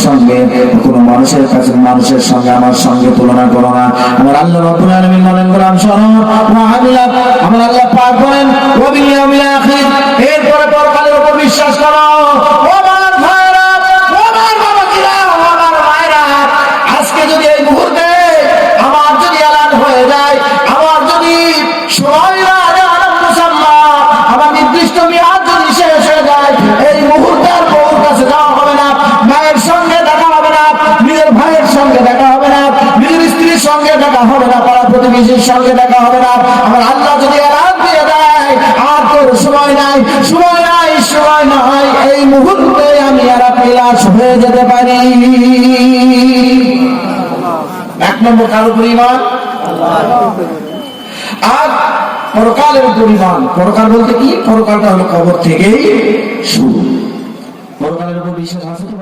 সঙ্গে কোনো মানুষের কাছে মানুষের সঙ্গে আমার সঙ্গে তুলনা করো না। আমার আল্লাহ রাব্বুল আলামিন বলেন গোলাম শোনো, আমার আল্লাহ পাক বলেন ওয়া বিল ইয়াউমিল আখির, এরপরে পরকালের উপর বিশ্বাস করো। ও আমার ভাইরা, ও আমার বাবাজিরা, ও আমার মায়েরা, আজকে যদি এই মুহূর্তে আমার যদি এলান হয়ে যায়, আমার যদি সময় আমার নির্দিষ্ট মেয়াদ যদি শেষ হয়ে যায়, এই মুহূর্তে আর বউর কাছে যাওয়া হবে না, মায়ের সঙ্গে দেখা হবে না, নিজের ভাইয়ের সঙ্গে দেখা হবে না, নিজের স্ত্রীর সঙ্গে দেখা হবে না, পাড়া প্রতিবেশীর সঙ্গে দেখা হবে না। আমার আল্লাহ যদি এলান দিয়ে দেয় আর তোর সময় নাই, সময় নাই, সময় নাই, এই মুহূর্তে আমি আর আপনি লাশ হয়ে যেতে পারি। এক নম্বর কারো পরিমাণ আর পরকালের পরিমাণ। পরকাল বলতে কি? পরকালটা হলো কবর থেকেই শুরু। পরকালের উপর বিশ্বাস আছে তো?